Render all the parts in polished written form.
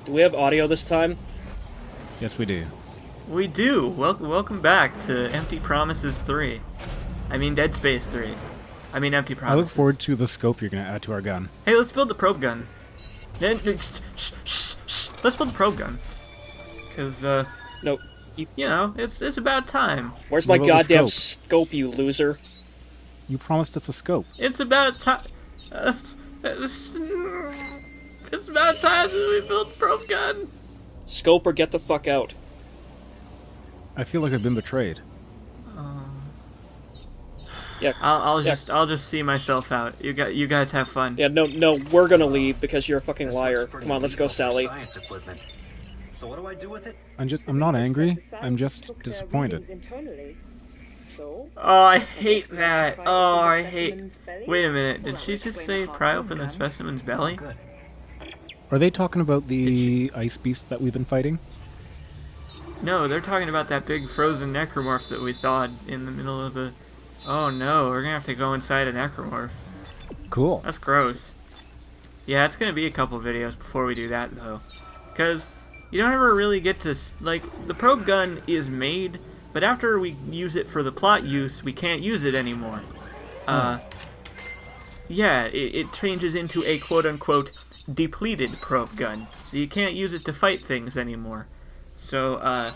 Do we have audio this time? Yes, we do. We do. Welcome back to Empty Promises 3. I mean Dead Space 3. I mean Empty Promises. I look forward to the scope you're going to add to our gun. Hey, let's build the probe gun. Let's build the probe gun. Because, No. you know, it's about time. Where's my What about the goddamn scope? scope, you loser? You promised us a scope. It's about time. It's about time that we build the probe gun. Scope or get the fuck out. I feel like I've been betrayed. Yeah. I'll just see myself out. You guys have fun. Yeah, no, we're gonna leave because you're a fucking liar. Come on, let's go, Sally. So what do I do with it? I'm not angry. I'm just disappointed. Oh, I hate that. Oh, I hate. Wait a minute. Did she just say pry open the specimen's belly? Good. Are they talking about the ice beast that we've been fighting? No, they're talking about that big frozen necromorph that we thawed in the middle of the... Oh no, we're gonna have to go inside a necromorph. Cool. That's gross. Yeah, it's gonna be a couple videos before we do that, though. Because you don't ever really get to... Like, the probe gun is made, but after we use it for the plot use, we can't use it anymore. Yeah, it changes into a quote-unquote depleted probe gun. So you can't use it to fight things anymore. So,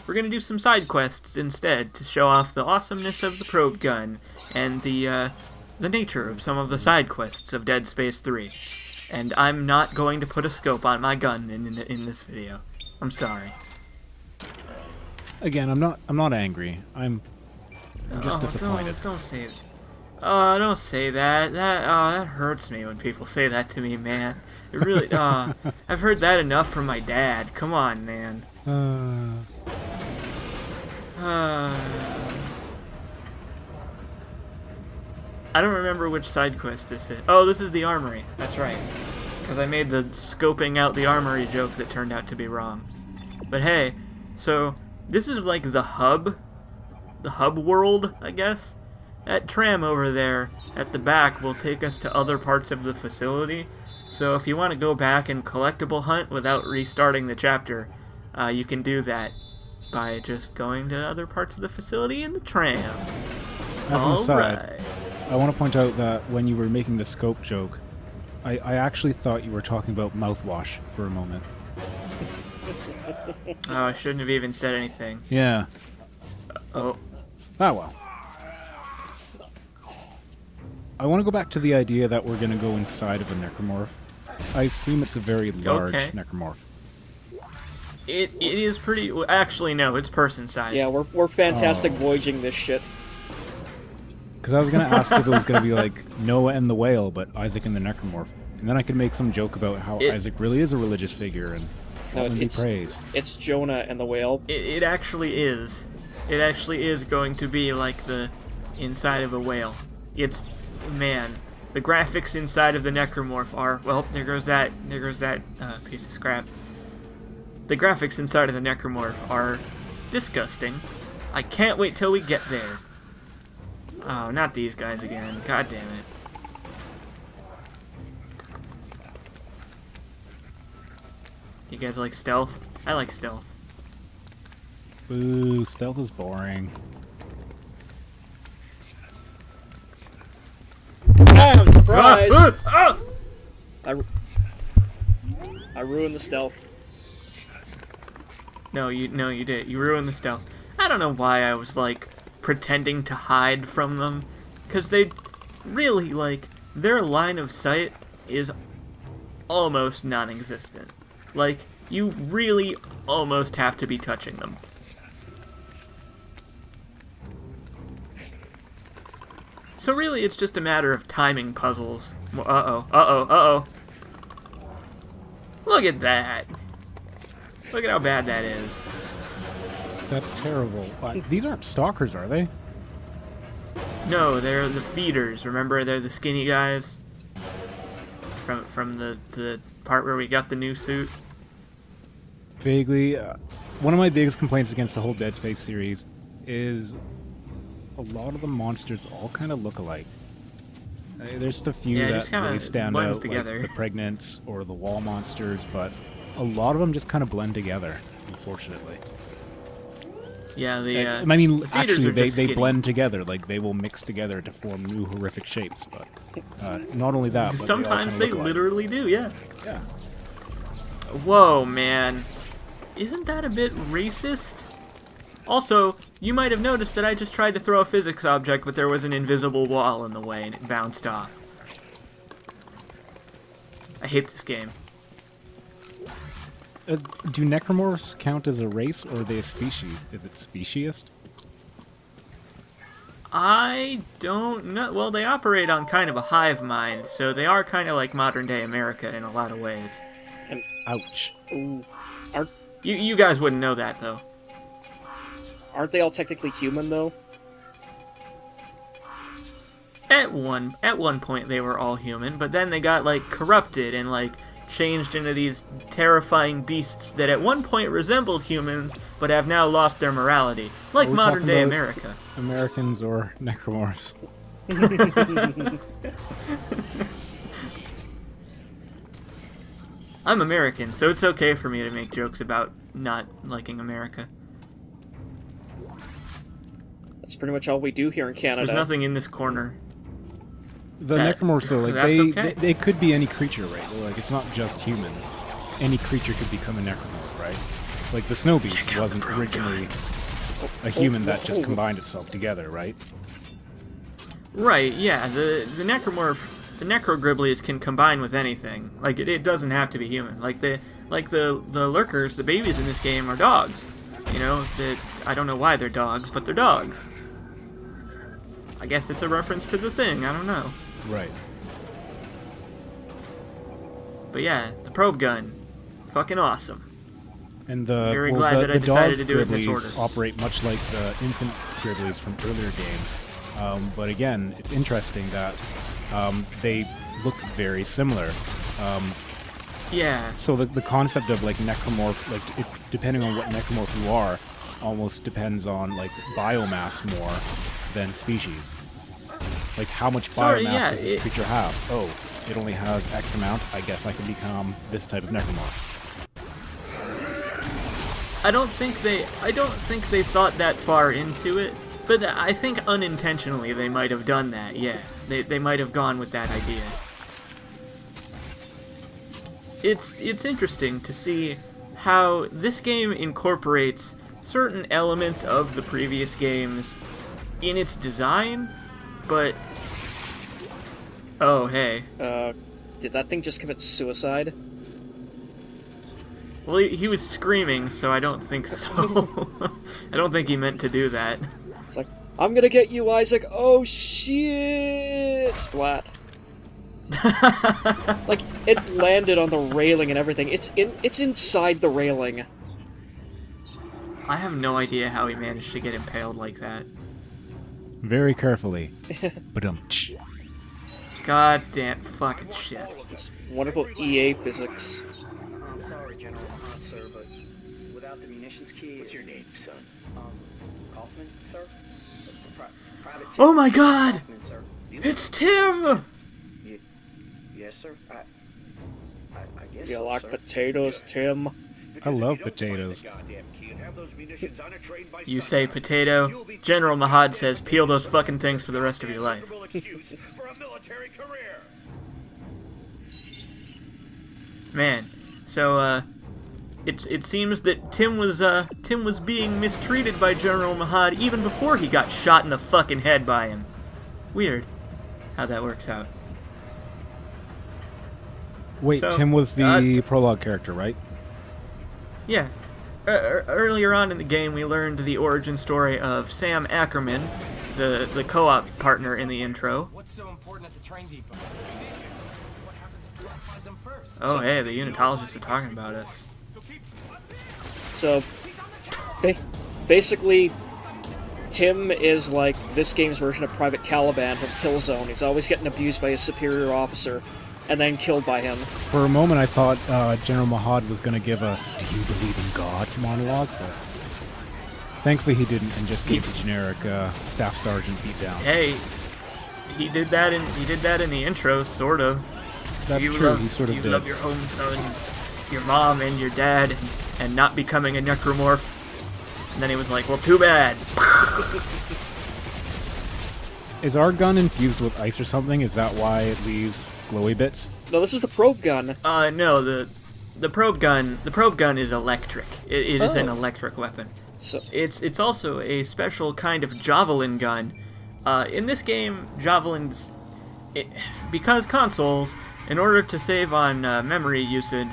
we're gonna do some side quests instead to show off the awesomeness of the probe gun and the nature of some of the side quests of Dead Space 3. And I'm not going to put a scope on my gun in this video. I'm sorry. Again, I'm not angry. I'm just disappointed. Don't say that. Oh, don't say that. That hurts me when people say that to me, man. It really. I've heard that enough from my dad. Come on, man. I don't remember which side quest this is. Oh, this is the armory. That's right. Because I made the scoping out the armory joke that turned out to be wrong. But hey, so this is like the hub world, I guess. That tram over there at the back will take us to other parts of the facility. So if you want to go back and collectible hunt without restarting the chapter, you can do that by just going to other parts of the facility in the tram. As an aside, Alright. I want to point out that when you were making the scope joke, I actually thought you were talking about mouthwash for a moment. Oh, I shouldn't have even said anything. Yeah. Oh. Ah, well. I want to go back to the idea that we're going to go inside of a necromorph. I assume it's a very large necromorph. It is pretty... Well, actually, no, it's person-sized. Yeah, we're fantastic voyaging this shit. Because I was going to ask if it was going to be like Noah and the whale, but Isaac and the necromorph. And then I could make some joke about how Isaac really is a religious figure and be praised. It's Jonah and the whale. It actually is. It actually is going to be like the inside of a whale. It's... Man, the graphics inside of the necromorph are... Well, there goes that piece of scrap. The graphics inside of the necromorph are disgusting. I can't wait till we get there. Oh, not these guys again. God damn it. You guys like stealth? I like stealth. Ooh, stealth is boring. Bam! Surprise! Ah! I ruined the stealth. No, you did. You ruined the stealth. I don't know why I was, like, pretending to hide from them. Because they really, like, their line of sight is almost non-existent. Like, you really almost have to be touching them. So really, it's just a matter of timing puzzles. Uh-oh. Look at that. Look at how bad that is. That's terrible. These aren't stalkers, are they? No, they're the feeders. Remember, they're the skinny guys from the part where we got the new suit. Vaguely. One of my biggest complaints against the whole Dead Space series is a lot of the monsters all kind of look alike. There's just a few that really stand out, together. like the pregnants or the wall monsters, but a lot of them just kind of blend together, unfortunately. Yeah, I mean, the faders actually, are just they skinny. blend together. Like, they will mix together to form new horrific shapes. But not only that, but Sometimes they literally do, yeah. Yeah. Whoa, man. Isn't that a bit racist? Also, you might have noticed that I just tried to throw a physics object, but there was an invisible wall in the way, and it bounced off. I hate this game. Do necromorphs count as a race, or are they a species? Is it speciesist? I don't know. Well, they operate on kind of a hive mind, so they are kind of like modern-day America in a lot of ways. And Ouch. ooh, You guys wouldn't know that, though. aren't they all technically human though? At one point they were all human, but then they got like corrupted and like changed into these terrifying beasts that at one point resembled humans but have now lost their morality, like Are we modern day talking about America. Americans or necromorphs? I'm American, so it's okay for me to make jokes about not liking America. That's pretty much all we do here in Canada. There's nothing in this corner. The That- necromorphs, though, like that's okay. they could be any creature, right? Like, it's not just humans. Any creature could become a necromorph, right? Like the snow beast wasn't originally a human that just combined itself together, right? Right, yeah, the necrogriblies can combine with anything. Like it doesn't have to be human. Like the lurkers, the babies in this game are dogs. You know, I don't know why they're dogs, but they're dogs. I guess it's a reference to the Thing, I don't know. Right. But yeah, the probe gun. Fucking awesome. And the Very glad that I the decided dog to do it in this Griblies order. operate much like the infant Griblies from earlier games. But again, it's interesting that they look very similar. Yeah. So the concept of like necromorph, like depending on what necromorph you are, almost depends on like biomass more than species. Like how much Sorry, biomass yeah, does this creature have? Oh, it only has X amount. I guess I can become this type of necromorph. I don't think they thought that far into it, but I think unintentionally they might have done that. Yeah, they might have gone with that idea. It's interesting to see how this game incorporates certain elements of the previous games in its design, but oh hey. Did that thing just commit suicide? Well, he was screaming, so I don't think so. I don't think he meant to do that. It's like, I'm gonna get you, Isaac. Oh shit! Splat. Like it landed on the railing and everything. It's inside the railing. I have no idea how he managed to get impaled like that. Very carefully. But God damn fucking shit. It's wonderful EA physics. I'm sorry, General Hunt, sir, but without the munitions key, what's your name, son? Kaufman, sir? Private Tim Oh my god! Kaufman, sir. It's Tim! Yes, sir. I guess You so, like sir. potatoes, Tim? I love potatoes. You say potato, General Mahad says peel those fucking things for the rest of your life. Man, so it seems that Tim was being mistreated by General Mahad even before he got shot in the fucking head by him. Weird how that works out. Wait, So, Tim was the prologue character, right? Yeah. Earlier on in the game, we learned the origin story of Sam Ackerman, the co-op partner in the intro. What's so important at the train depot? What happens if Doc finds them first? Oh, hey, the unitologists are talking about us. So, basically, Tim is like this game's version of Private Caliban from Killzone. He's always getting abused by his superior officer, and then killed by him. For a moment, I thought General Mahad was going to give a "Do you believe in God?" monologue, but thankfully he didn't, and just gave the generic staff sergeant beatdown. Hey, he did that in the intro, sort of. That's you true. Love, He sort of you did. love your home, son. your mom and your dad and not becoming a necromorph. And then he was like, well, too bad. Is our gun infused with ice or something? Is that why it leaves glowy bits? No, this is the probe gun. No, the probe gun is electric. It is an electric weapon. So It's also a special kind of javelin gun. In this game, javelins, because consoles, in order to save on memory usage,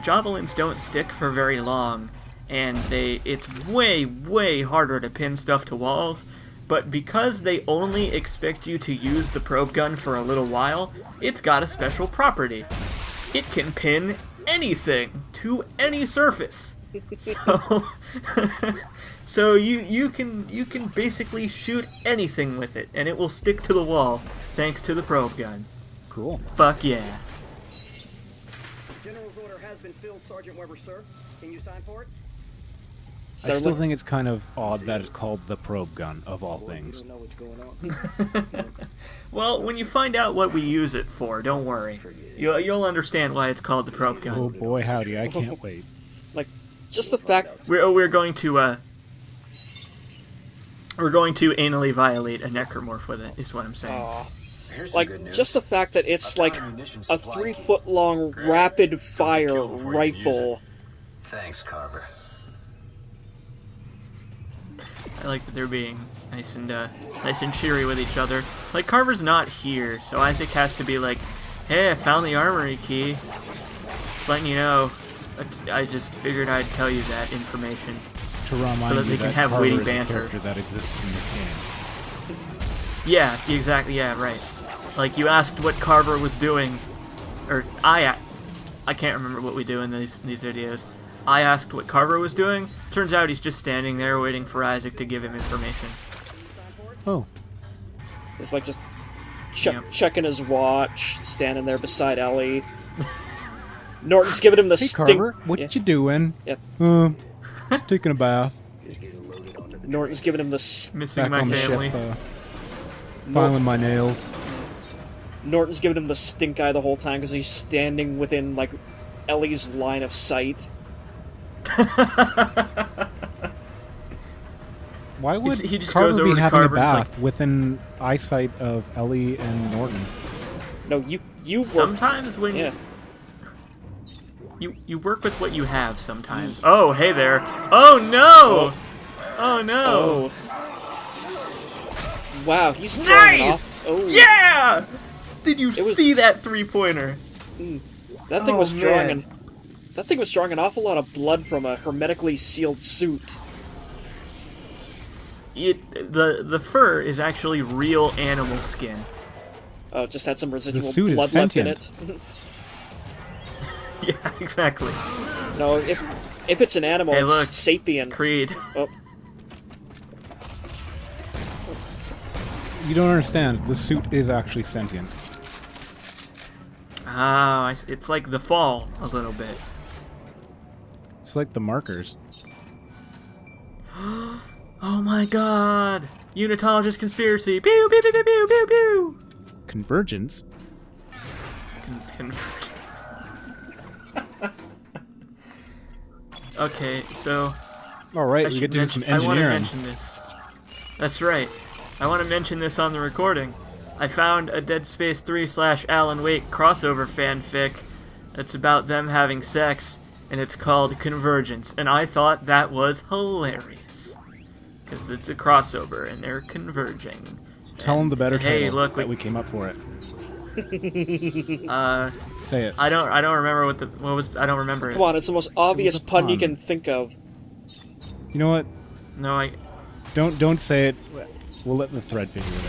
javelins don't stick for very long, and it's way harder to pin stuff to walls. But because they only expect you to use the probe gun for a little while, it's got a special property. It can pin anything to any surface. So you can basically shoot anything with it, and it will stick to the wall thanks to the probe gun. Cool. Fuck yeah. General's order has been filled, Sergeant Weber, sir. Can you sign for it? I still think it's kind of odd that it's called the probe gun, of all things. Know what's going on. Well, when you find out what we use it for, don't worry. You'll understand why it's called the probe gun. Oh boy, howdy! I can't wait. like, just the fact. We're going to anally violate a necromorph with it. Is what I'm saying. Aw. Here's some Like, good news. just the fact that it's like Ammunition a supply. 3-foot-long rapid fire Kill before you use rifle. Thanks, Carver. I like that they're being nice and cheery with each other. Like, Carver's not here, so Isaac has to be like, "Hey, I found the armory key. Just letting you know. I just figured I'd tell you that information." To remind So that you they can that have Carver witty is a banter. character that exists in this game. Yeah, exactly. Yeah, right. Like, you asked what Carver was doing, or I can't remember what we do in these videos. I asked what Carver was doing. Turns out he's just standing there waiting for Isaac to give him information. Oh, It's like just Yeah. checking his watch, standing there beside Ellie. Norton's giving him the hey stink. Carver, what Yeah. you doing? Yep. Just taking a bath. Norton's giving him the Missing Back my on the family. ship, filing my nails. Norton's giving him the stink eye the whole time because he's standing within like Ellie's line of sight. Why would He just Carver goes be over to having Carver a and is bath within eyesight of Ellie and Norton? No, you work. Sometimes when Yeah. you work with what you have sometimes. Oh, hey there. Oh no! Oh no! Oh. Wow, he's drawing Nice! off. Oh, Yeah! Did you was- see that 3-pointer? that thing Oh, was drawing man. that thing was drawing an awful lot of blood from a hermetically sealed suit. The fur is actually real animal skin. Oh, it just had some residual suit is blood left in it. sentient. Yeah, exactly. No, if it's an animal, Hey, it's look. sapient. Creed. Oh, You don't understand. The suit is actually sentient. Ah, it's like the fall a little bit. It's like the markers. Oh my god! Unitologist conspiracy! Pew pew pew pew pew pew pew! Convergence. Okay, so All right, I we should get to do some mention- I want to engineering. mention this. That's right. I want to mention this on the recording. I found a Dead Space 3/Alan Wake crossover fanfic that's about them having sex, and it's called Convergence, and I thought that was hilarious. Because it's a crossover, and they're converging. Tell them the better Hey, title look, that we came up for it. Say it. I don't remember I don't remember come it. on, it's the most obvious a pun you pun. can think of. You know what? No, I Don't say it. We'll let the thread figure it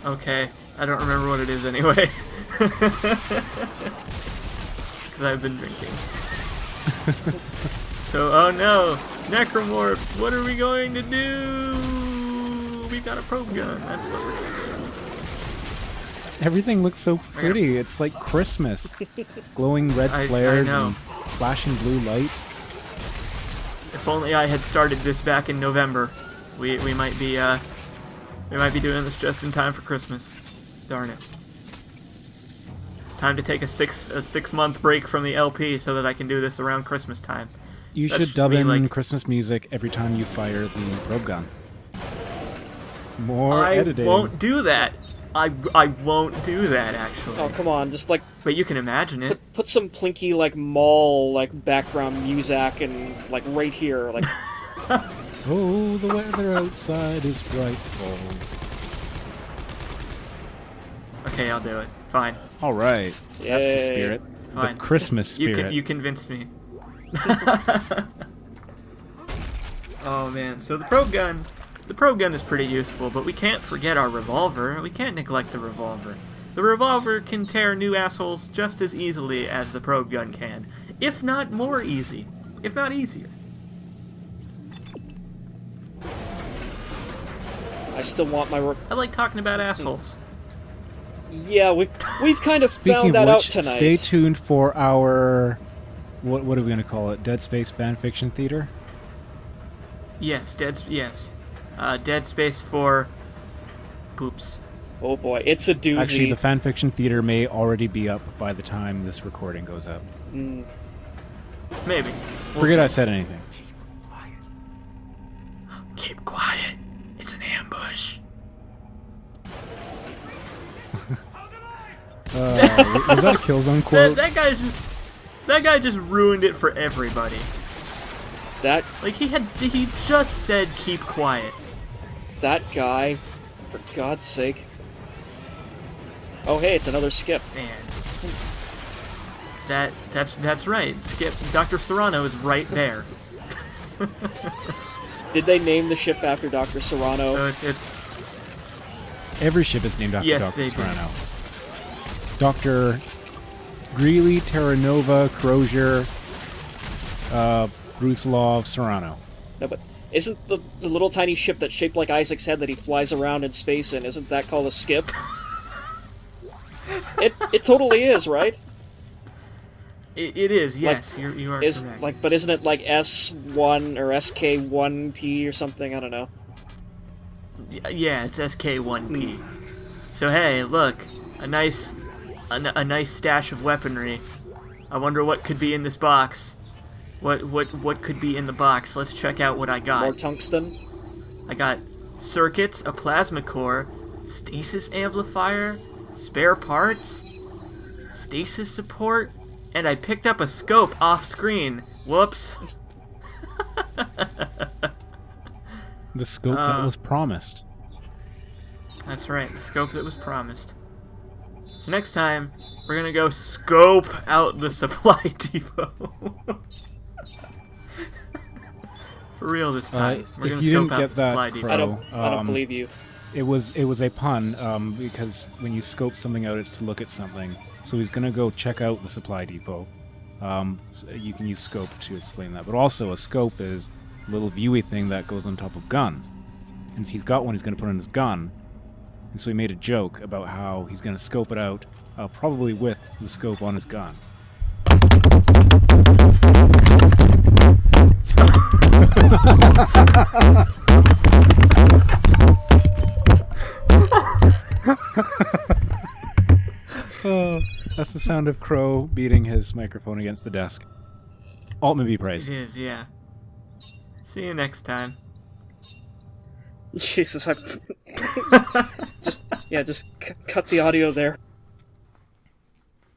out. okay. I don't remember what it is anyway. Because I've been drinking. So, oh no! Necromorphs! What are we going to do? We got a probe gun. That's what we're going to do. Everything looks so pretty. It's like Christmas. Glowing red I flares know. and flashing blue lights. If only I had started this back in November. We might be doing this just in time for Christmas. Darn it. Time to take a 6-month break from the LP so that I can do this around Christmas time. You That's should just dub me, in like- Christmas music every time you fire the probe gun. More I editing. won't do that. I won't do that, actually. Oh, come on, just like But you can imagine it. put some plinky like mall like background music and like right here, like Oh, the weather outside is frightful. Okay, I'll do it. Fine. All right, that's the Yay. spirit. Fine. The Christmas spirit. You convinced me. Oh man, so the probe gun is pretty useful, but we can't forget our revolver. We can't neglect the revolver. The revolver can tear new assholes just as easily as the probe gun can, if not more easy, if not easier. I still want my. I like talking about assholes. Yeah, we've kind of Speaking found of that out which, tonight. stay tuned for our what are we going to call it? Dead Space fanfiction theater. Yes, Dead Space 4 poops. Oh boy, it's a doozy. Actually, the fanfiction theater may already be up by the time this recording goes up. Mm, Maybe. We'll Forget see. I said anything. Keep quiet. It's an ambush. Was that a Killzone quote? That guy just ruined it for everybody. that Like he just said keep quiet. that guy, for God's sake. Oh hey, it's another skip. Man. That's right. Skip. Dr. Serrano is right there. Did they name the ship after Dr. Serrano? So it's Every ship is named after Yes, Dr. they do. Serrano. Dr. Greeley, Terranova, Crozier, Brusilov, Serrano. No, but isn't the little tiny ship that's shaped like Isaac's head that he flies around in space in, isn't that called a skip? It totally is, right? it is. Yes, you are Is correct. like, but isn't it like S1 or SK1P or something? I don't know. Yeah, it's SK1P. So hey, look, a nice stash of weaponry. I wonder what could be in this box. What could be in the box? Let's check out what I got. More tungsten. I got circuits, a plasma core, stasis amplifier, spare parts, stasis support, and I picked up a scope off screen. Whoops. The scope that was promised. That's right, the scope that was promised. So next time, we're gonna go scope out the supply depot. For real this time. We're If gonna you scope didn't out get the supply that, depot. I don't Um, believe you. It was a pun because when you scope something out, it's to look at something. So he's gonna go check out the supply depot. So you can use scope to explain that, but also a scope is a little viewy thing that goes on top of guns. And he's got one he's gonna put on his gun, and so he made a joke about how he's gonna scope it out, probably with the scope on his gun. Oh, that's the sound of Crow beating his microphone against the desk. Altman be praised. It is, yeah. See you next time. Jesus, just cut the audio there.